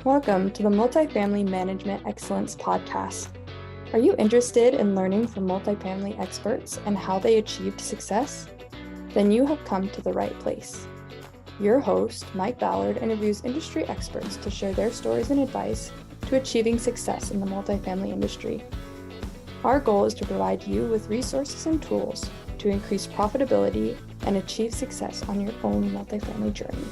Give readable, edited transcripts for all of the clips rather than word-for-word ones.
Welcome to the Multifamily Management Excellence Podcast. Are you interested in learning from multifamily experts and how they achieved success? Then you have come to the right place. Your host, Mike Ballard, interviews industry experts to share their stories and advice to achieving success in the multifamily industry. Our goal is to provide you with resources and tools to increase profitability and achieve success on your own multifamily journey.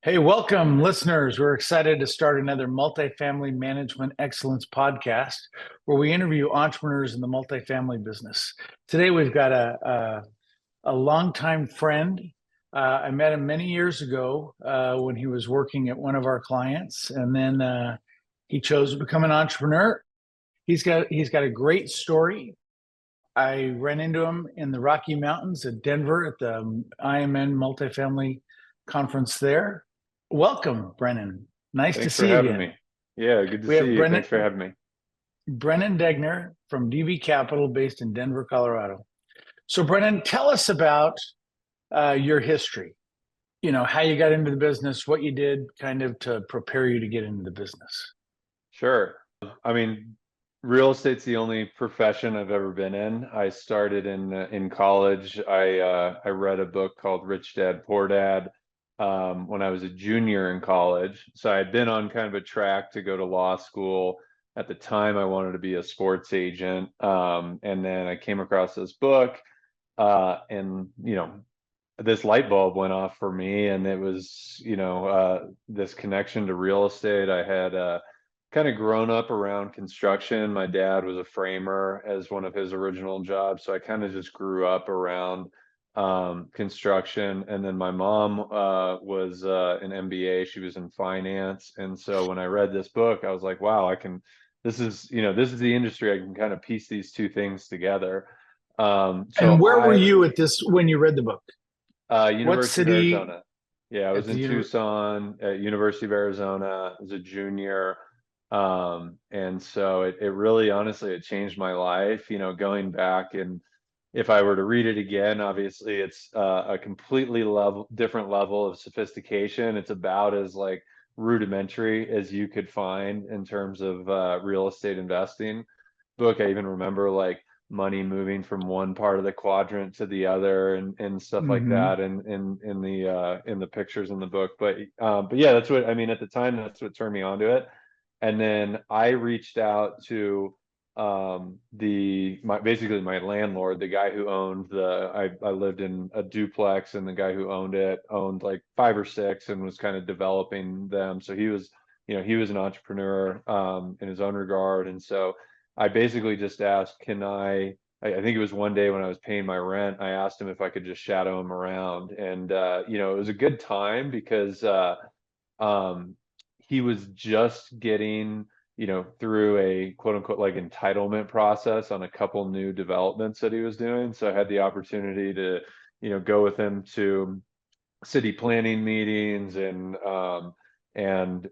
Hey, welcome, listeners. We're excited to start another Multifamily Management Excellence podcast where we interview entrepreneurs in the multifamily business. Today, we've got a longtime friend. I met him many years ago when he was working at one of our clients, and then he chose to become an entrepreneur. He's got a great story. I ran into him in the Rocky Mountains at Denver at the IMN Multifamily Conference there. Welcome, Brennen. Nice to see you again. Thanks for having me. Yeah, good to see you. Thanks for having me. Brennen Degner from DB Capital, based in Denver, Colorado. So, Brennen, tell us about your history. You know, how you got into the business, what you did kind of to prepare you to get into the business. Sure. I mean, real estate's the only profession I've ever been in. I started in college. I read a book called Rich Dad, Poor Dad when I was a junior in college. So I had been on kind of a track to go to law school. At the time, I wanted to be a sports agent. And then I came across this book and, you know, this light bulb went off for me, and it was, this connection to real estate. I had kind of grown up around construction. My dad was a framer as one of his original jobs. So I kind of just grew up around construction. And then my mom was an MBA. She was in finance. And so when I read this book, I was like, wow, this is the industry. I can kind of piece these two things together. And where were you at this when you read the book? University of Arizona. Yeah, I was in Tucson at University of Arizona as a junior. And so it really, honestly, it changed my life, going back. And if I were to read it again, obviously it's a completely different level of sophistication. It's about as like rudimentary as you could find in terms of real estate investing book. I even remember like money moving from one part of the quadrant to the other and stuff like that and in the pictures in the book. But yeah, that's what I mean at the time. That's what turned me onto it. And then I reached out to basically my landlord, the guy who owned I lived in a duplex, and the guy who owned it owned like 5 or 6 and was kind of developing them. So he was an entrepreneur in his own regard. And so I basically just asked, I think it was one day when I was paying my rent, I asked him if I could just shadow him around. And it was a good time because he was just getting through a quote unquote like entitlement process on a couple new developments that he was doing. So I had the opportunity to go with him to city planning meetings and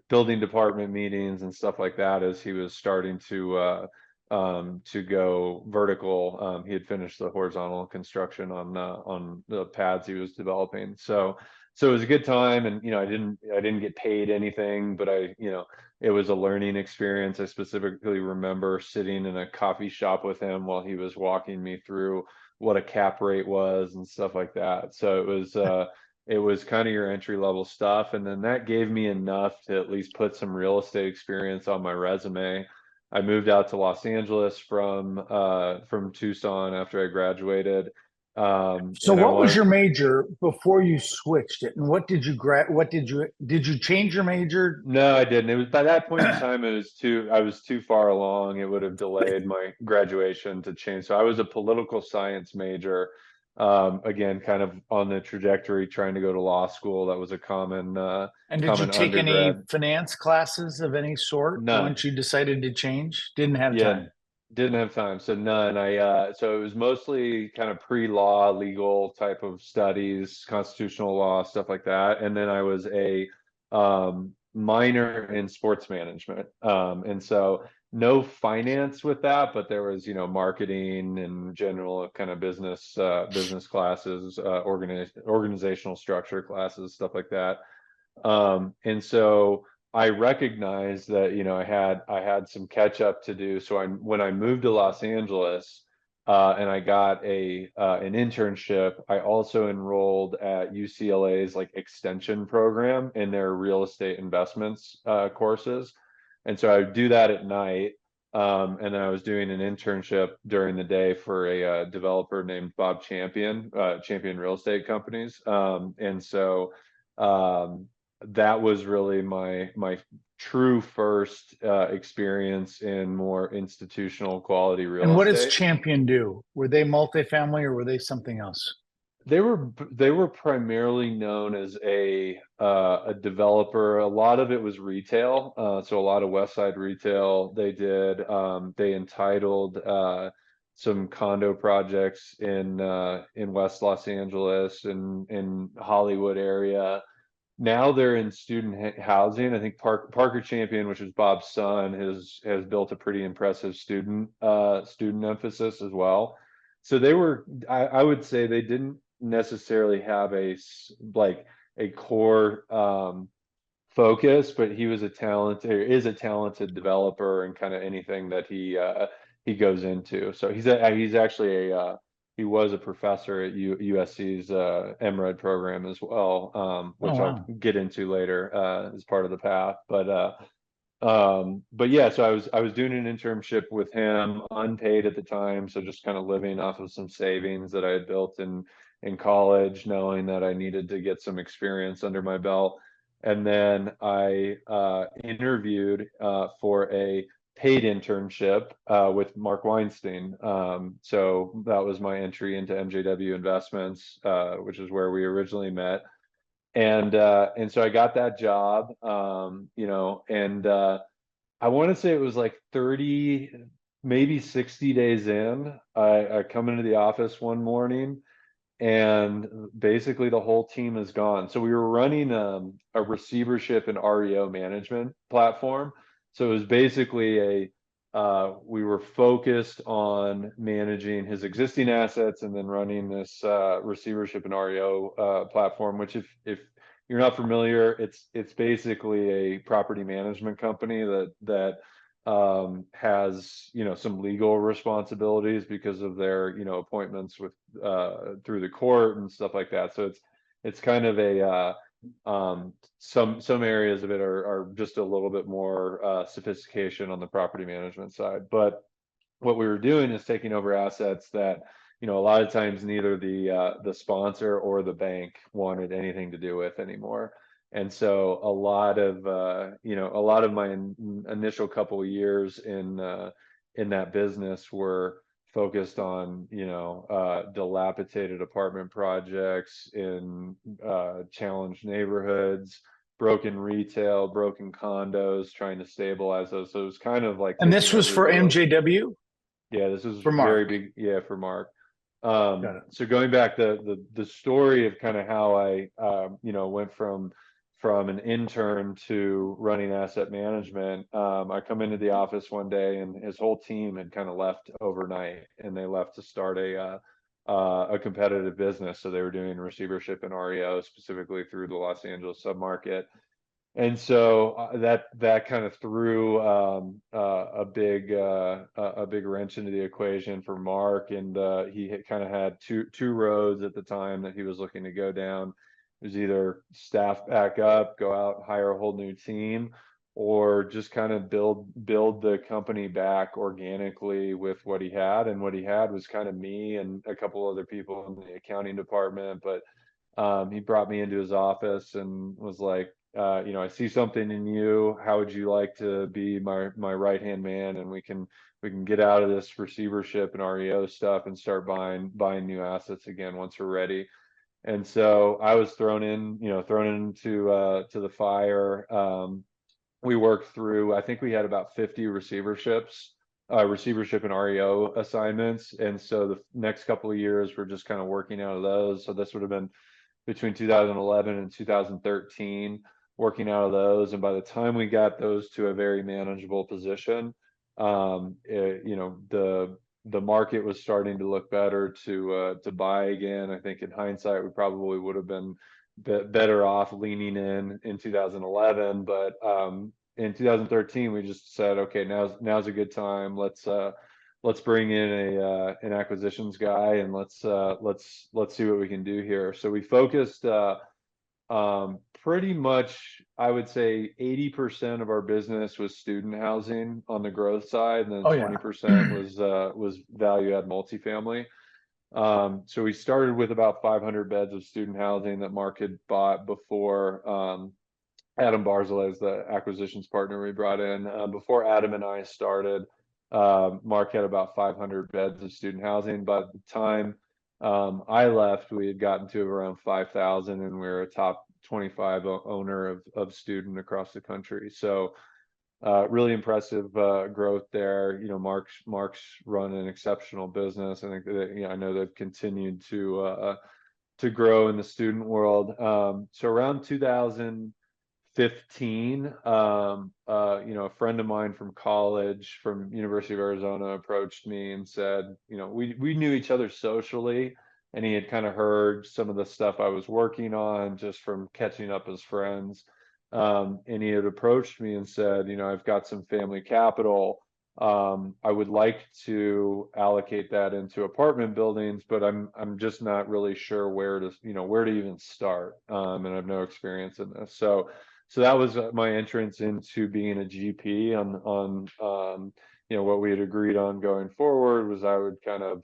building department meetings and stuff like that as he was starting to go vertical. He had finished the horizontal construction on the pads he was developing. So it was a good time, and I didn't get paid anything, but it was a learning experience. I specifically remember sitting in a coffee shop with him while he was walking me through what a cap rate was and stuff like that. So it was kind of your entry level stuff, and then that gave me enough to at least put some real estate experience on my resume. I moved out to Los Angeles from Tucson after I graduated. So what was your major before you switched it, and did you change your major? No, I didn't. It was by that point in time, I was too far along. It would have delayed my graduation to change. So I was a political science major. Again, kind of on the trajectory, trying to go to law school. That was a common And did you take any finance classes of any sort? None. Once you decided to change? Didn't have time. Didn't have time. So none. So it was mostly kind of pre-law, legal type of studies, constitutional law, stuff like that. And then I was a minor in sports management. And so no finance with that, but there was, marketing and general kind of business classes, organizational structure classes, stuff like that. And so I recognized that, I had some catch up to do. So when I moved to Los Angeles, and I got an internship, I also enrolled at UCLA's like extension program in their real estate investments courses. And so I would do that at night. And then I was doing an internship during the day for a developer named Bob Champion, Champion Real Estate Companies. And so um, that was really my true first experience in more institutional quality real And what does estate. Champion do? Were they multifamily or were they something else? They were primarily known as a developer. A lot of it was retail, so a lot of West Side retail. They did. They entitled some condo projects in West Los Angeles and in Hollywood area. Now they're in student housing. I think Parker Champion, which is Bob's son, has built a pretty impressive student emphasis as well. So I would say they didn't necessarily have like a core focus, but he was a talented or is a talented developer and kind of anything that he goes into. So he's actually he was a professor at USC's MRed program as well, Oh, which I'll wow. get into later as part of the path. But yeah, so I was doing an internship with him, unpaid at the time, so just kind of living off of some savings that I had built in college, knowing that I needed to get some experience under my belt. And then I interviewed for a paid internship with Mark Weinstein. So that was my entry into MJW Investments, which is where we originally met. And so I got that job, and I want to say it was like 30, maybe 60 days in. I come into the office one morning and basically the whole team is gone. So we were running a receivership and REO management platform. So it was basically we were focused on managing his existing assets and then running this receivership and REO platform, which if you're not familiar, it's basically a property management company that has some legal responsibilities because of their appointments with through the court and stuff like that. So it's kind of a some areas of it are just a little bit more sophistication on the property management side. But what we were doing is taking over assets that a lot of times neither the sponsor or the bank wanted anything to do with anymore. And so a lot of my initial couple of years in that business were focused on dilapidated apartment projects in challenged neighborhoods, broken retail, broken condos, trying to stabilize those. So it was kind of like And taking this was every for little. MJW? Yeah, this was For very Mark. big. Yeah, for Mark. Got it. So going back the story of kind of how I went from an intern to running asset management. I come into the office one day and his whole team had kind of left overnight, and they left to start a competitive business. So they were doing receivership and REO specifically through the Los Angeles submarket. And so that kind of threw a big wrench into the equation for Mark, and he kind of had two roads at the time that he was looking to go down. It was either staff back up, go out, hire a whole new team, or just kind of build the company back organically with what he had. And what he had was kind of me and a couple other people in the accounting department. But he brought me into his office and was like, I see something in you. How would you like to be my right hand man, and we can get out of this receivership and REO stuff and start buying new assets again once we're ready. And so I was thrown into to the fire. We worked through. I think we had about 50 receivership and REO assignments, and so the next couple of years we're just kind of working out of those. So this would have been between 2011 and 2013, working out of those. And by the time we got those to a very manageable position, the market was starting to look better to buy again. I think in hindsight, we probably would have been better off leaning in 2011. But in 2013, we just said, okay, now's a good time. Let's bring in an acquisitions guy, and let's see what we can do here. So we focused pretty much, I would say 80% of our business was student housing on the growth side, and then Oh, yeah. 20% was value add multifamily. So we started with about 500 beds of student housing that Mark had bought before Adam Barzilay is the acquisitions partner we brought in. Before Adam and I started, Mark had about 500 beds of student housing. By the time I left, we had gotten to around 5,000, and we were a top 25 owner of student across the country. So really impressive growth there. Mark's run an exceptional business. I think that, I know they've continued to grow in the student world. So around 2015, a friend of mine from college, from University of Arizona, approached me and said, we knew each other socially, and he had kind of heard some of the stuff I was working on just from catching up as friends. And he had approached me and said, I've got some family capital. I would like to allocate that into apartment buildings, but I'm just not really sure where to even start. And I have no experience in this. So that was my entrance into being a GP on what we had agreed on going forward was I would kind of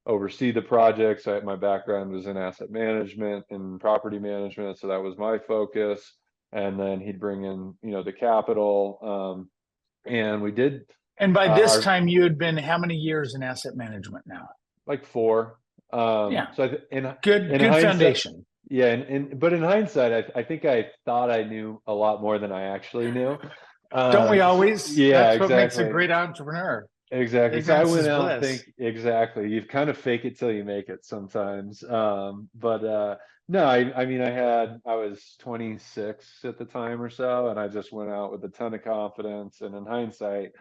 oversee the projects. My background was in asset management and property management, so that was my focus. And then he'd bring in the capital, and we did. And by this time, you had been how many years in asset management now? Like 4. Yeah. So good foundation. Yeah, but in hindsight, I think I thought I knew a lot more than I actually knew. Don't we always? Yeah, that's exactly. What makes a great entrepreneur. Exactly. So I went out and bliss. exactly. You kind of fake it till you make it sometimes. But no, I was 26 at the time or so, and I just went out with a ton of confidence. And in hindsight,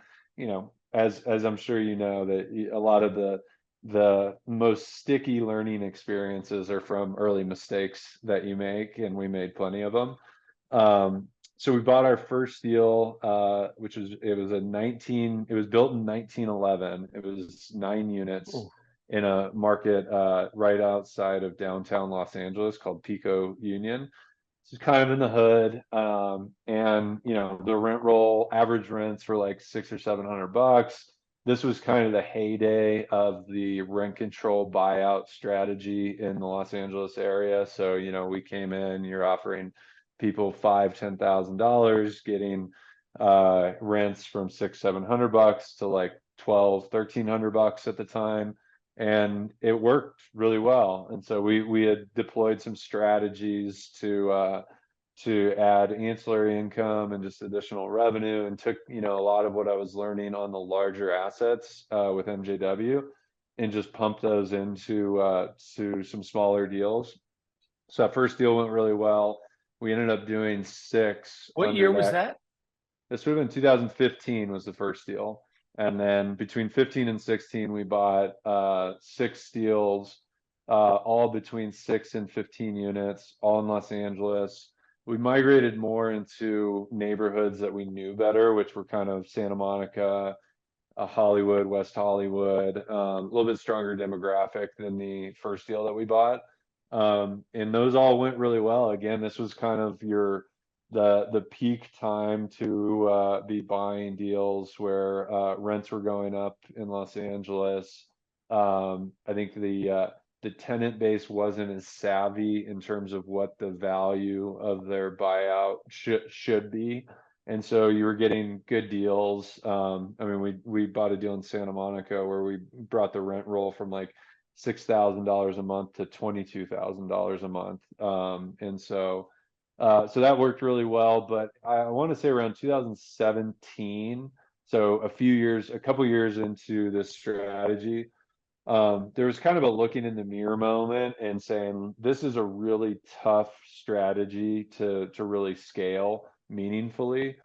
as I'm sure that a lot of the most sticky learning experiences are from early mistakes that you make, and we made plenty of them. So we bought our first deal, it was built in 1911. It was 9 units. Ooh. In a market right outside of downtown Los Angeles called Pico Union. It's kind of in the hood, and the rent roll, average rents were like $600 or $700. This was kind of the heyday of the rent control buyout strategy in the Los Angeles area. So we came in, you're offering people $5,000-$10,000, getting rents from $600-$700 to like $1,200-$1,300 at the time, and it worked really well. And so we had deployed some strategies to add ancillary income and just additional revenue, and took a lot of what I was learning on the larger assets with MJW and just pumped those into to some smaller deals. So that first deal went really well. We ended up doing 6. What year was that? This would have been 2015 was the first deal. And then between 15 and 16, we bought 6 deals, all between 6 and 15 units, all in Los Angeles. We migrated more into neighborhoods that we knew better, which were kind of Santa Monica, Hollywood, West Hollywood, a little bit stronger demographic than the first deal that we bought. And those all went really well. Again, this was kind of the peak time to be buying deals where rents were going up in Los Angeles. I think the tenant base wasn't as savvy in terms of what the value of their buyout should be. And so you were getting good deals. We bought a deal in Santa Monica where we brought the rent roll from like $6,000 a month to $22,000 a month. And so that worked really well. But I want to say around 2017, so a couple years into this strategy, there was kind of a looking in the mirror moment and saying, this is a really tough strategy to really scale meaningfully.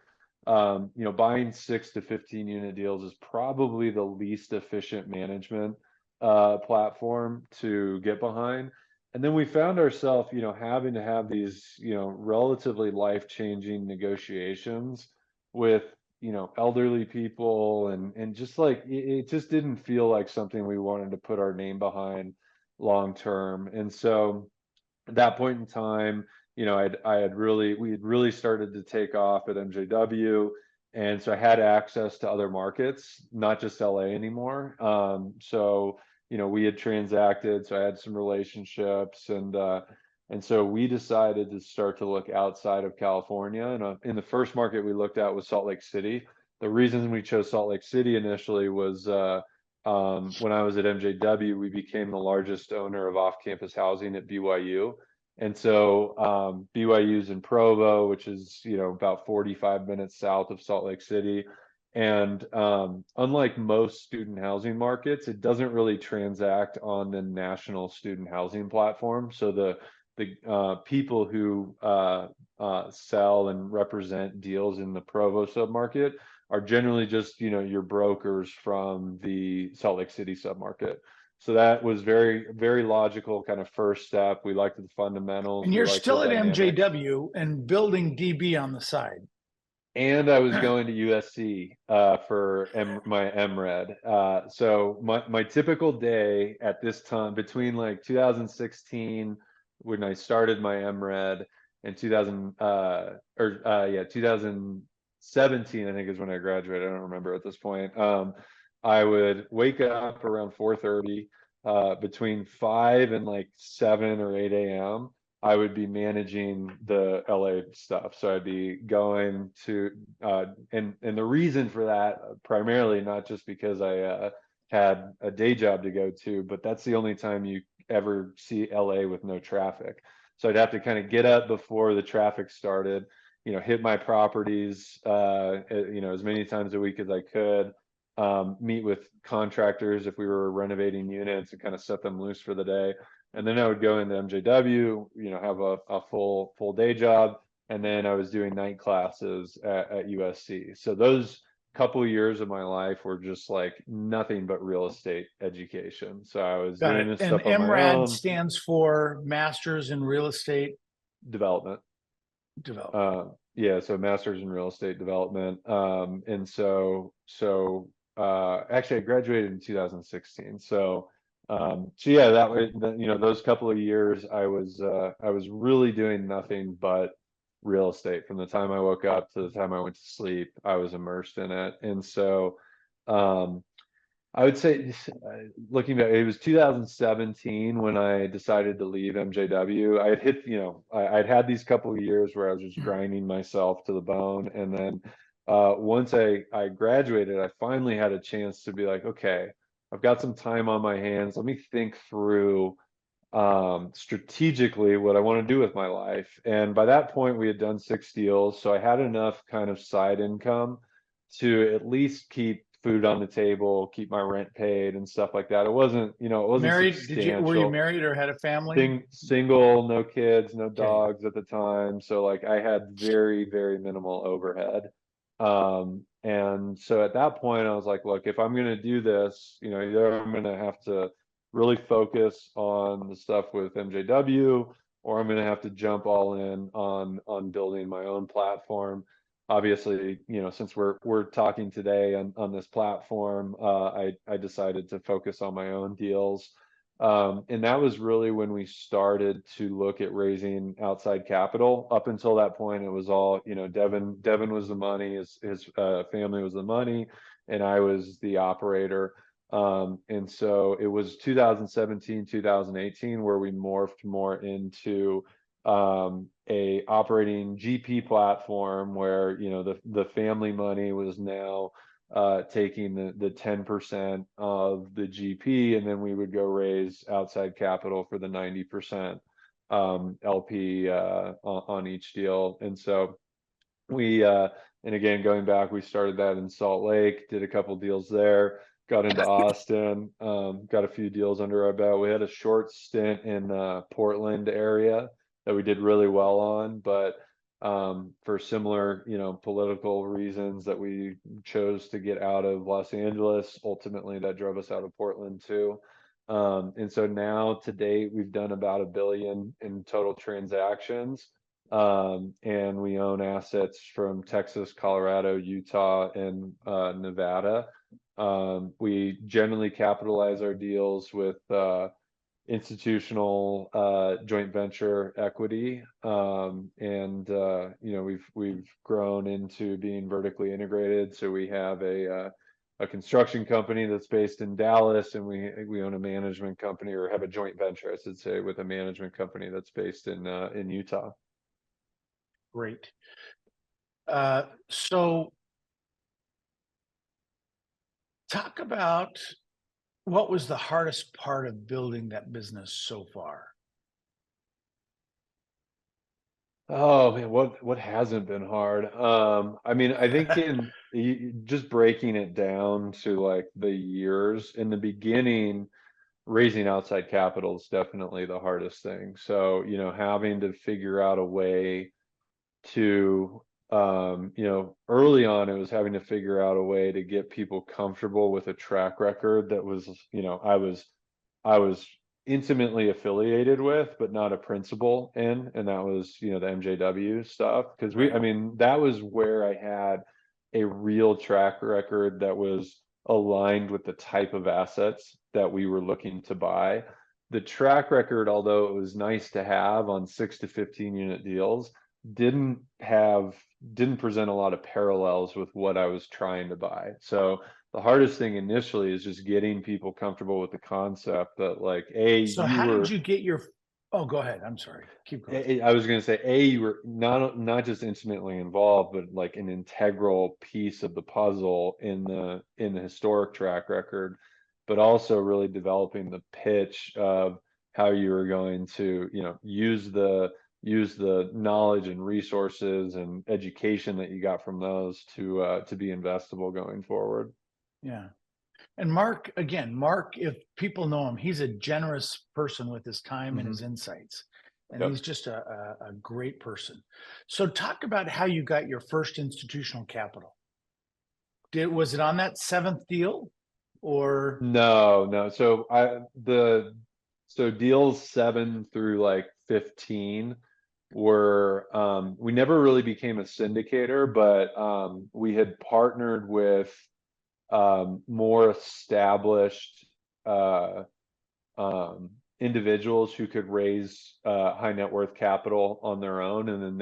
Buying 6 to 15 unit deals is probably the least efficient management platform to get behind. And then we found ourselves, having to have these, relatively life-changing negotiations with, elderly people, and just like it just didn't feel like something we wanted to put our name behind long term. And so at that point in time, we had really started to take off at MJW. And so I had access to other markets, not just LA anymore. So, we had transacted, so I had some relationships, and so we decided to start to look outside of California. And in the first market we looked at was Salt Lake City. The reason we chose Salt Lake City initially was, when I was at MJW, we became the largest owner of off-campus housing at BYU. And so BYU's in Provo, which is, about 45 minutes south of Salt Lake City. And unlike most student housing markets, it doesn't really transact on the national student housing platform. So the people who sell and represent deals in the Provo submarket are generally just, your brokers from the Salt Lake City submarket. So that was very, very logical kind of first step. We liked the fundamentals. And you're still at dynamics. MJW and building DB on the side. And I was going to USC for my MRed. So my typical day at this time, between like 2016 when I started my MRed and 2017, I think is when I graduated. I don't remember at this point. I would wake up around 4:30. Between 5 and like 7 or 8 a.m. I would be managing the LA stuff. So I'd be going to, and the reason for that, primarily not just because I had a day job to go to, but that's the only time you ever see LA with no traffic. So I'd have to kind of get up before the traffic started, hit my properties, as many times a week as I could, meet with contractors if we were renovating units and kind of set them loose for the day. And then I would go into MJW, have a full day job. And then I was doing night classes at USC. So those couple of years of my life were just like nothing but real estate education. So I was doing this stuff on my own. MRAD stands for Masters in Real Estate Development. Yeah, so Masters in Real Estate Development. And so actually I graduated in 2016. So yeah, that way, those couple of years I was really doing nothing but real estate. From the time I woke up to the time I went to sleep, I was immersed in it. And so I would say, looking back, it was 2017 when I decided to leave MJW. I had hit, I'd had these couple of years where I was just grinding myself to the bone. And then once I graduated, I finally had a chance to be like, okay, I've got some time on my hands. Let me think through strategically what I want to do with my life. And by that point, we had done 6 deals. So I had enough kind of side income to at least keep food on the table, keep my rent paid and stuff like that. It wasn't, it wasn't married. Were you substantial. married or had a family? Single, no kids, no dogs at the time. So like I had very, very minimal overhead. And so at that point I was like, look, if I'm going to do this, either I'm going to have to really focus on the stuff with MJW, or I'm going to have to jump all in on building my own platform. Obviously, since we're talking today on this platform, I decided to focus on my own deals. And that was really when we started to look at raising outside capital. Up until that point, it was all, Devin was the money, his family was the money, and I was the operator. And so it was 2017, 2018 where we morphed more into a operating GP platform where, the family money was now taking the 10% of the GP, and then we would go raise outside capital for the 90% LP on each deal. And so we and again, going back, we started that in Salt Lake, did a couple deals there, got into Austin, got a few deals under our belt. We had a short stint in Portland area that we did really well on, but for similar, political reasons that we chose to get out of Los Angeles. Ultimately, that drove us out of Portland too. And so now to date, we've done about $1 billion in total transactions. And we own assets from Texas, Colorado, Utah, and Nevada. We generally capitalize our deals with institutional joint venture equity, and we've grown into being vertically integrated. So we have a construction company that's based in Dallas, and we own a management company, or have a joint venture, I should say, with a management company that's based in Utah. Great. So talk about what was the hardest part of building that business so far? Oh man, what hasn't been hard? I mean, I think just breaking it down to like the years in the beginning, raising outside capital is definitely the hardest thing. So, having to figure out a way to, early on, it was having to figure out a way to get people comfortable with a track record that was, I was intimately affiliated with, but not a principal in, and that was, the MJW stuff. Because I Right. mean, that was where I had a real track record that was aligned with the type of assets that we were looking to buy. The track record, although it was nice to have on 6 to 15 unit deals, didn't present a lot of parallels with what I was trying to buy. So the hardest thing initially is just getting people comfortable with the concept that, like, So how did you get your, oh, go ahead. I'm sorry. Keep going. I was going to say, you were not just intimately involved, but like an integral piece of the puzzle in the historic track record, but also really developing the pitch of how you were going to, use the knowledge and resources and education that you got from those to be investable going forward. Yeah. And Mark, if people know him, he's a generous person with his time and his insights. And Yep. he's just a great person. So talk about how you got your first institutional capital. Was it on that 7th deal or? No. So deals 7 through like 15 were, we never really became a syndicator, but we had partnered with more established individuals who could raise high net worth capital on their own, and then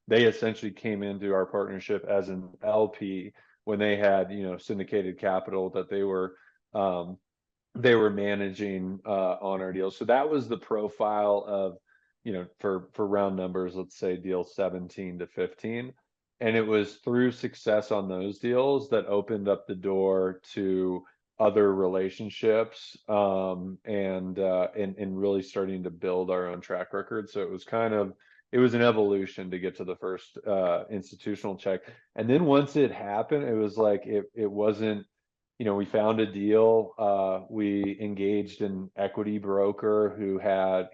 they essentially came into our partnership as an LP when they had, syndicated capital that they were managing on our deals. So that was the profile of, for round numbers, let's say deal 17 to 15. And it was through success on those deals that opened up the door to other relationships, and really starting to build our own track record. So it was an evolution to get to the first institutional check. And then once it happened, it was like it wasn't, we found a deal. We engaged an equity broker who had,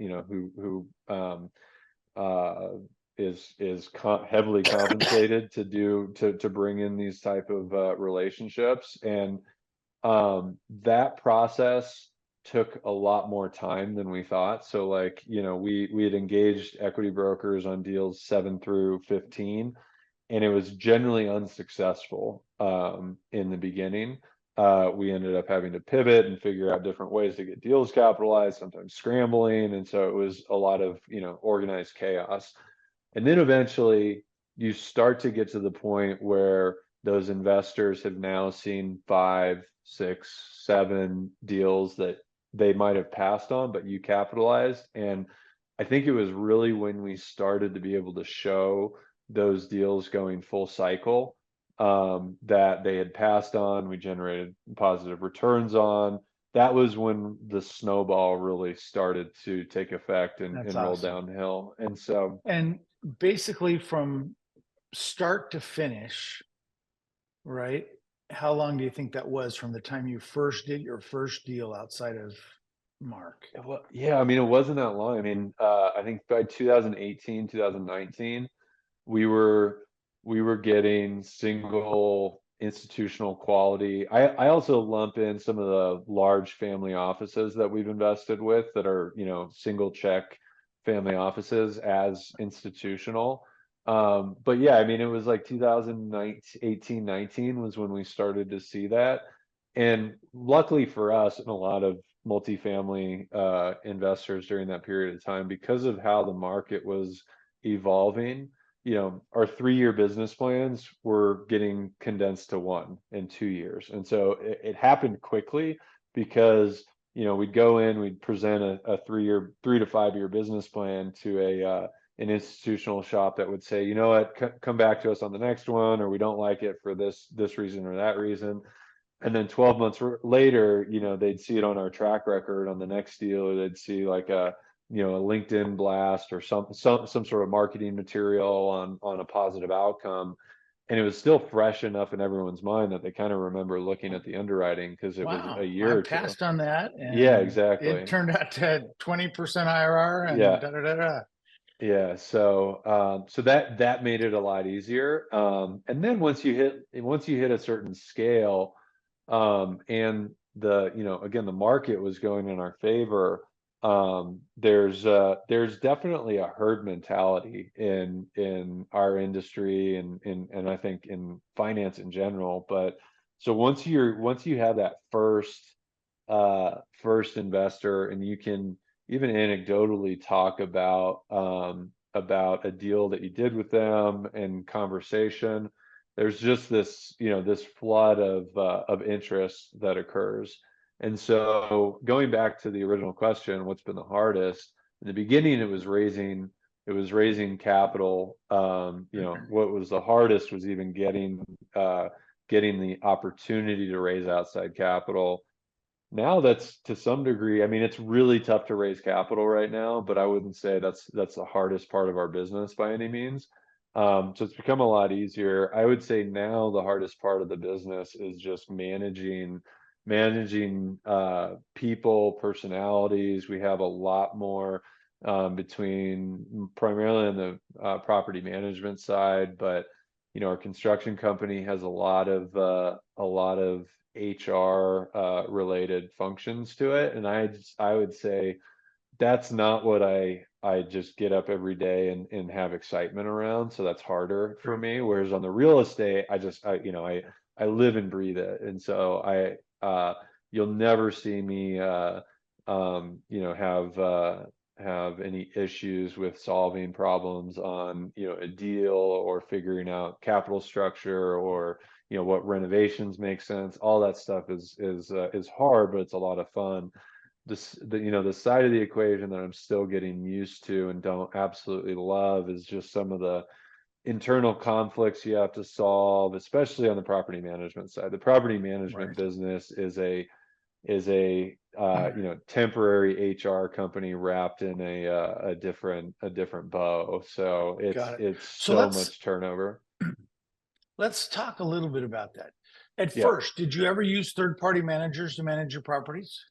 is heavily compensated to bring in these type of relationships, and that process took a lot more time than we thought. So, like, we had engaged equity brokers on deals 7 through 15, and it was generally unsuccessful in the beginning. We ended up having to pivot and figure out different ways to get deals capitalized, sometimes scrambling. And so it was a lot of, organized chaos. And then eventually you start to get to the point where those investors have now seen 5, 6, 7 deals that they might have passed on, but you capitalized. And I think it was really when we started to be able to show those deals going full cycle, that they had passed on, we generated positive returns on. That was when the snowball really started to take effect and roll Awesome. downhill. And so, And basically from start to finish, right? How long do you think that was from the time you first did your first deal outside of Mark? well, yeah, I mean, it wasn't that long. I mean, I think by 2018, 2019, we were getting single institutional quality. I also lump in some of the large family offices that we've invested with that are, single check family offices as institutional. But yeah, I mean, it was like 2018, 19 was when we started to see that. And luckily for us and a lot of multifamily investors during that period of time, because of how the market was evolving, our 3-year business plans were getting condensed to 1 and 2 years. And so it happened quickly because, we'd go in, we'd present a 3 to 5 year business plan to an institutional shop that would say, you know what, come back to us on the next one, or we don't like it for this reason or that reason. And then 12 months later, they'd see it on our track record on the next deal, or they'd see like a LinkedIn blast or some sort of marketing material on a positive outcome. And it was still fresh enough in everyone's mind that they kind of remember looking at the underwriting because it was a year I or two. passed on that. And yeah, exactly. It turned out to 20% IRR and Yeah. da da da da. Yeah, so that made it a lot easier. And then once you hit a certain scale, and again, the market was going in our favor. There's definitely a herd mentality in our industry and I think in finance in general. But so once you have that first investor, and you can even anecdotally talk about a deal that you did with them and conversation, there's just this flood of interest that occurs. And so going back to the original question, what's been the hardest? In the beginning, it was raising capital. What was the hardest was even getting the opportunity to raise outside capital. Now that's to some degree, I mean, it's really tough to raise capital right now, but I wouldn't say that's the hardest part of our business by any means. So it's become a lot easier. I would say now the hardest part of the business is just managing people, personalities. We have a lot more between primarily on the property management side, but our construction company has a lot of HR related functions to it. And I would say that's not what I just get up every day and have excitement around. So that's harder for me. Whereas on the real estate, I live and breathe it. And so you'll never see me have any issues with solving problems on a deal or figuring out capital structure or what renovations make sense. All that stuff is hard, but it's a lot of fun. The side of the equation that I'm still getting used to and don't absolutely love is just some of the internal conflicts you have to solve, especially on the property management side. The property management business is a temporary HR company wrapped in a different bow. So it's so much turnover. Let's talk a little bit about that. At first, did you ever use third-party managers to manage your properties?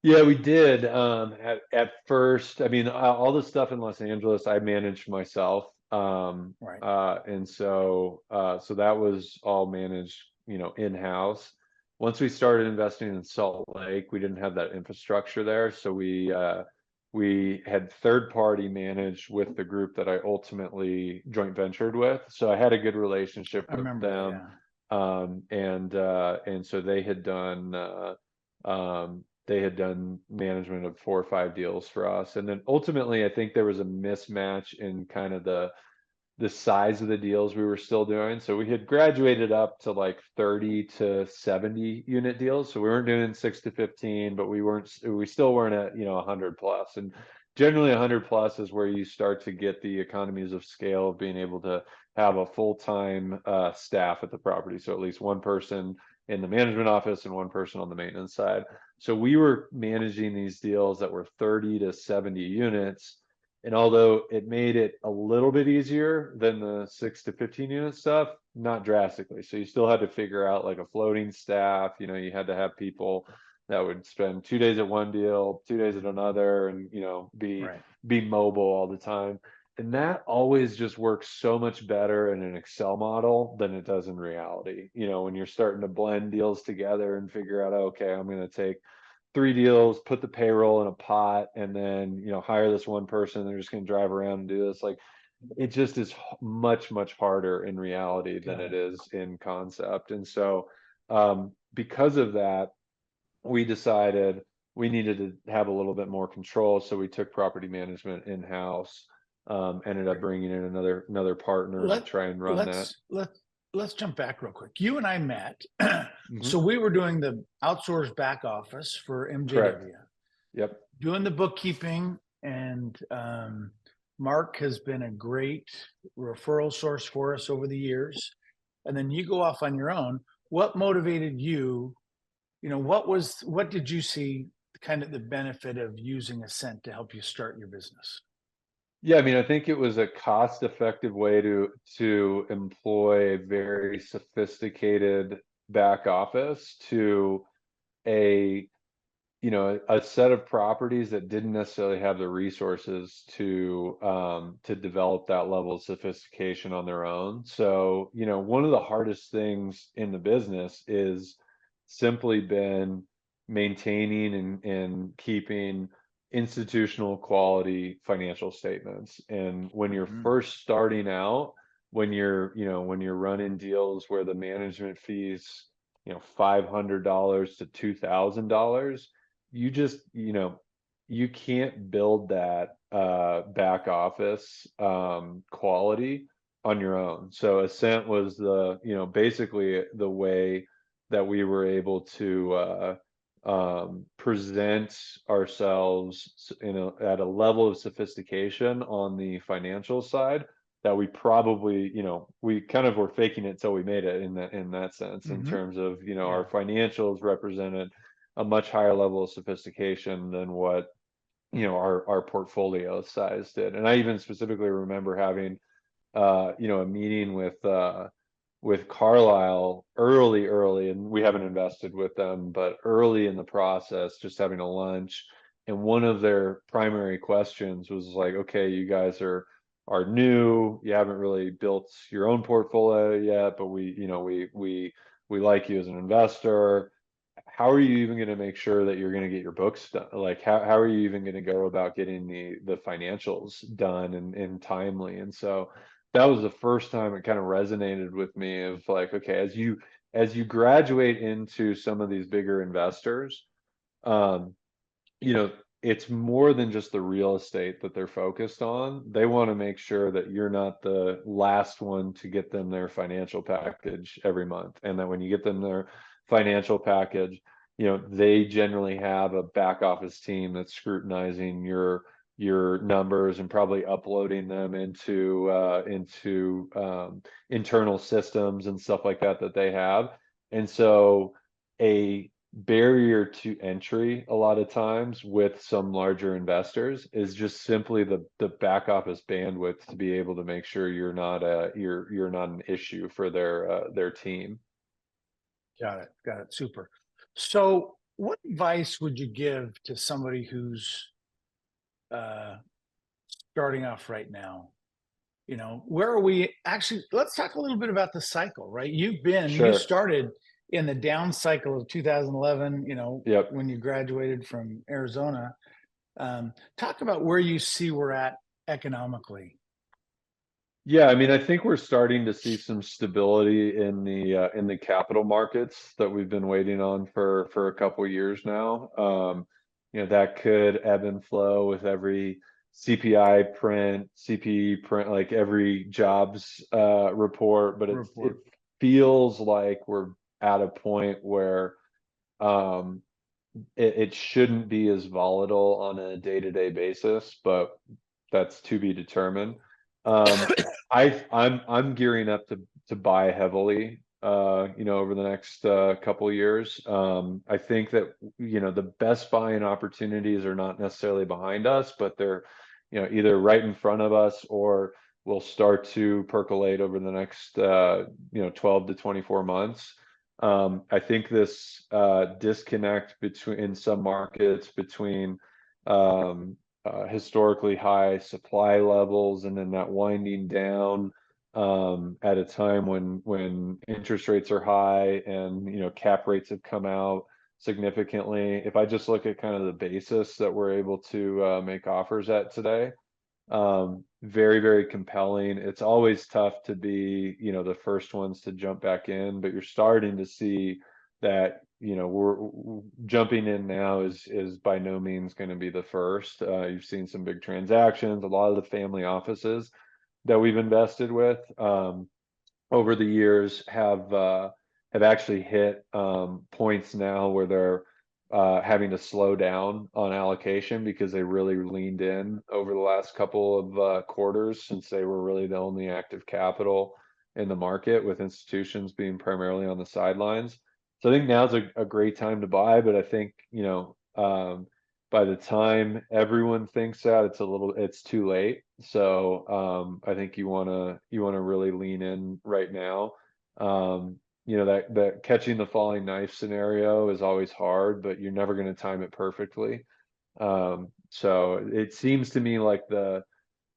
Yeah, we did. At first, I mean, all the stuff in Los Angeles, I managed myself. And so that was all managed, in-house. Once we started investing in Salt Lake, we didn't have that infrastructure there. So we had third-party managed with the group that I ultimately joint ventured with. So I had a good relationship with them. And so they had done management of 4 or 5 deals for us. And then ultimately, I think there was a mismatch in kind of the size of the deals we were still doing. So we had graduated up to like 30 to 70 unit deals. So we weren't doing 6 to 15, but we still weren't at 100 plus. And generally 100 plus is where you start to get the economies of scale of being able to have a full-time staff at the property. So at least one person in the management office and one person on the maintenance side. So we were managing these deals that were 30 to 70 units. And although it made it a little bit easier than the 6 to 15 unit stuff, not drastically. So you still had to figure out like a floating staff. You had to have people that would spend 2 days at one deal, 2 days at another, and be mobile all the time. And that always just works so much better in an Excel model than it does in reality. When you're starting to blend deals together and figure out, okay, I'm going to take 3 deals, put the payroll in a pot, and then, hire this one person. They're just going to drive around and do this. Like, it just is much, much harder in reality than it is in concept. And so, because of that, we decided we needed to have a little bit more control. So we took property management in-house, ended up bringing in another partner to try and run that. Let's jump back real quick. You and I met. Mhm. So we were doing the outsourced back office for Correct. MJW, Yep. doing the bookkeeping, and Mark has been a great referral source for us over the years. And then you go off on your own. What motivated you? What did you see kind of the benefit of using Ascent to help you start your business? Yeah, I mean, I think it was a cost-effective way to employ a very sophisticated back office to a a set of properties that didn't necessarily have the resources to develop that level of sophistication on their own. So, one of the hardest things in the business is simply been maintaining and keeping institutional quality financial statements. And when you're first starting out, when you're running deals where the management fees, $500 to $2,000, you just you can't build that back office quality on your own. So Ascent was basically the way that we were able to present ourselves at a level of sophistication on the financial side that we probably, we kind of were faking it till we made it in that sense, in terms of, our financials represented a much higher level of sophistication than what, our portfolio size did. And I even specifically remember having a meeting with Carlisle early, and we haven't invested with them, but early in the process, just having a lunch. And one of their primary questions was like, okay, you guys are new, you haven't really built your own portfolio yet, but we like you as an investor. How are you even going to make sure that you're going to get your books done? Like, how are you even going to go about getting the financials done and timely? And so that was the first time it kind of resonated with me of like, okay, as you graduate into some of these bigger investors, um, you know, it's more than just the real estate that they're focused on. They want to make sure that you're not the last one to get them their financial package every month. And that when you get them their financial package, they generally have a back office team that's scrutinizing your numbers and probably uploading them into internal systems and stuff like that they have. And so a barrier to entry a lot of times with some larger investors is just simply the back office bandwidth to be able to make sure you're not an issue for their team. Got it. Super. So what advice would you give to somebody who's starting off right now? Where are we actually? Let's talk a little bit about the cycle, right? You Sure. started in the down cycle of 2011, Yep. when you graduated from Arizona. Talk about where you see we're at economically. Yeah, I mean, I think we're starting to see some stability in the capital markets that we've been waiting on for a couple of years now. That could ebb and flow with every CPI print, CPE print, like every jobs report, but it feels like we're at a point where um, it shouldn't be as volatile on a day-to-day basis, but that's to be determined. I'm gearing up to buy heavily, over the next couple of years. I think that the best buying opportunities are not necessarily behind us, but they're either right in front of us or will start to percolate over the next 12 to 24 months. I think this disconnect between in some markets between historically high supply levels, and then that winding down at a time when interest rates are high and cap rates have come out significantly. If I just look at kind of the basis that we're able to make offers at today, very, very compelling. It's always tough to be, the first ones to jump back in, but you're starting to see that, we're jumping in now is by no means going to be the first. You've seen some big transactions, a lot of the family offices that we've invested with over the years have actually hit points now where they're having to slow down on allocation because they really leaned in over the last couple of quarters, since they were really the only active capital in the market, with institutions being primarily on the sidelines. So I think now's a great time to buy, but I think, by the time everyone thinks that, it's too late. So I think you wanna really lean in right now. That catching the falling knife scenario is always hard, but you're never going to time it perfectly. So it seems to me like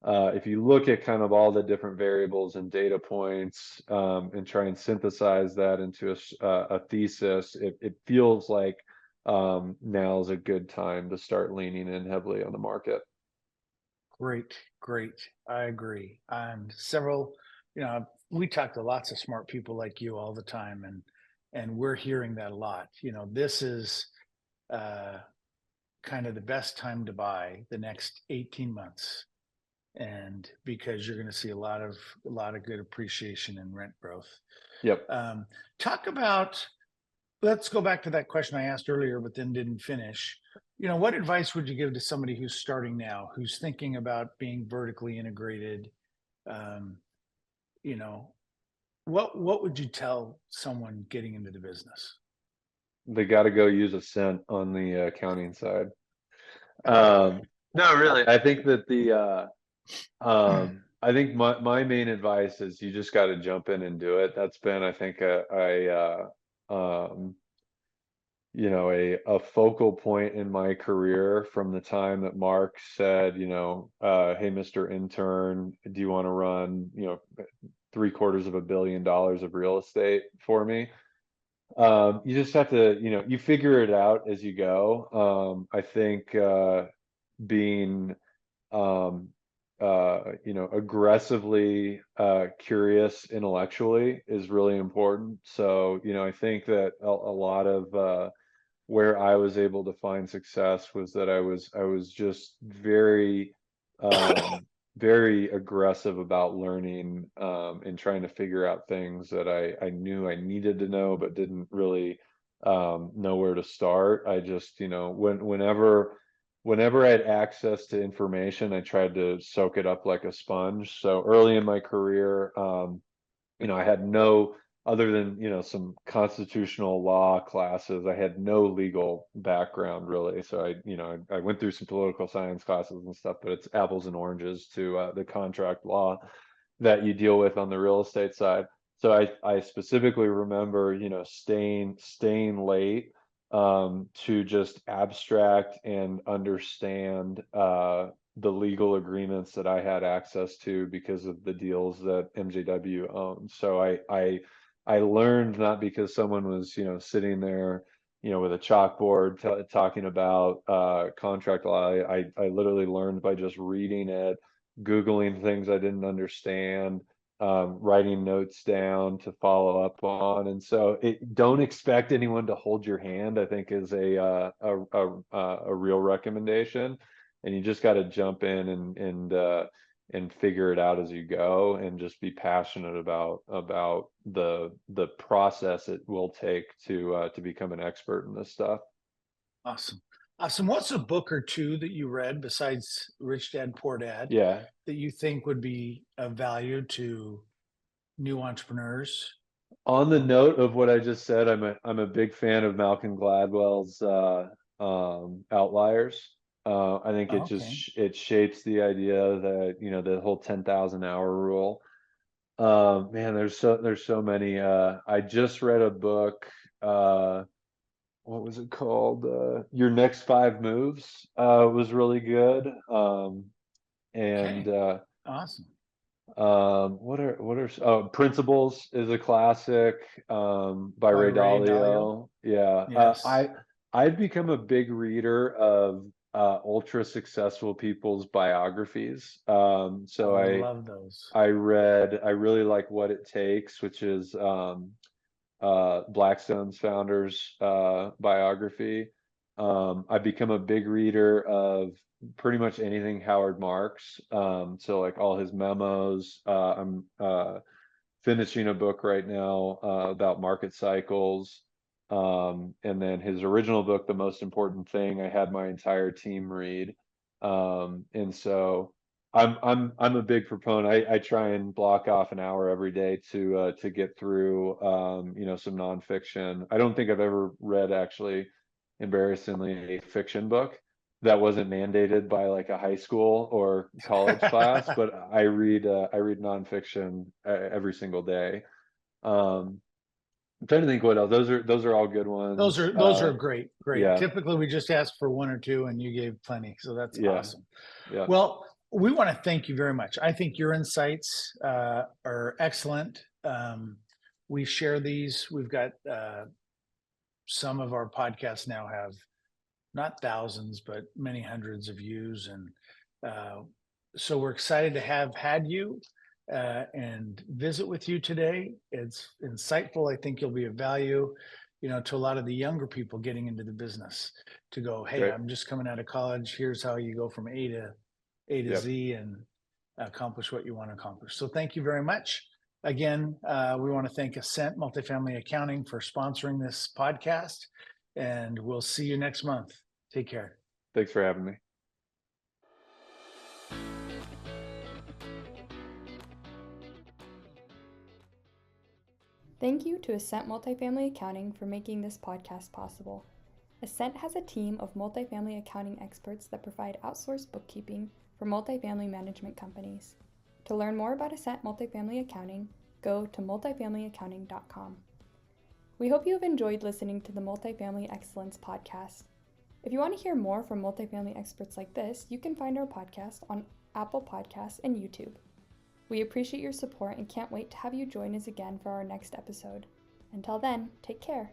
if you look at kind of all the different variables and data points and try and synthesize that into a thesis, it feels like now is a good time to start leaning in heavily on the market. Great. I agree. And we talk to lots of smart people like you all the time, and we're hearing that a lot. This is kind of the best time to buy the next 18 months, and because you're going to see a lot of good appreciation and rent growth. Yep. Let's go back to that question I asked earlier, but then didn't finish. What advice would you give to somebody who's starting now, who's thinking about being vertically integrated? What would you tell someone getting into the business? They got to go use a cent on the accounting side. No, really, I think that I think my main advice is you just got to jump in and do it. That's been, I think, a focal point in my career from the time that Mark said, hey, Mr. Intern, do you want to run, $750 million of real estate for me? You just have to, you figure it out as you go. I think being aggressively curious intellectually is really important. So, I think that a lot of where I was able to find success was that I was just very very aggressive about learning and trying to figure out things that I knew I needed to know but didn't really know where to start. I just, whenever I had access to information, I tried to soak it up like a sponge. So early in my career, I had no, other than, some constitutional law classes, I had no legal background really. So I went through some political science classes and stuff, but it's apples and oranges to the contract law that you deal with on the real estate side. So I specifically remember, staying late to just abstract and understand the legal agreements that I had access to because of the deals that MJW owned. So I learned not because someone was, sitting there, with a chalkboard talking about contract law. I literally learned by just reading it, Googling things I didn't understand, writing notes down to follow up on. And so don't expect anyone to hold your hand, I think, is a real recommendation. And you just got to jump in and figure it out as you go, and just be passionate about the process it will take to become an expert in this stuff. Awesome. What's a book or two that you read besides Rich Dad Poor Dad? Yeah. That you think would be of value to new entrepreneurs? On the note of what I just said, I'm a big fan of Malcolm Gladwell's Outliers. I think it shapes the idea that, the whole 10,000 hour rule. Man, there's so many. I just read a book what was it called? Your Next Five Moves was really good. And Okay. Awesome. Principles is a classic by By Ray Ray Dalio. Dalio. Yeah. Yes. I've become a big reader of ultra successful people's biographies. I So love those. I really like What It Takes, which is Blackstone's founder's biography. I've become a big reader of pretty much anything Howard Marks. So like all his memos. I'm finishing a book right now about market cycles. And then his original book, The Most Important Thing, I had my entire team read. And so I'm a big proponent. I try and block off an hour every day to get through some nonfiction. I don't think I've ever read, actually, embarrassingly, a fiction book that wasn't mandated by like a high school or college class, but I read nonfiction every single day. I'm trying to think what else. Those are all good ones. Those are great. Great. Yeah, Typically we just ask for one or two and you gave plenty. So that's yeah, awesome. yeah. Well, we want to thank you very much. I think your insights are excellent. We share these. We've got some of our podcasts now have not thousands, but many hundreds of views. And so we're excited to have had you and visit with you today. It's insightful. I think you'll be of value, to a lot of the younger people getting into the business to go, hey, Great. I'm just coming out of college. Here's how you go from A to Yep. Z and accomplish what you want to accomplish. So thank you very much. Again, we want to thank Ascent Multifamily Accounting for sponsoring this podcast, and we'll see you next month. Take care. Thanks for having me. Thank you to Ascent Multifamily Accounting for making this podcast possible. Ascent has a team of multifamily accounting experts that provide outsourced bookkeeping for multifamily management companies. To learn more about Ascent Multifamily Accounting, go to multifamilyaccounting.com. We hope you have enjoyed listening to the Multifamily Excellence Podcast. If you want to hear more from multifamily experts like this, you can find our podcast on Apple Podcasts and YouTube. We appreciate your support and can't wait to have you join us again for our next episode. Until then, take care.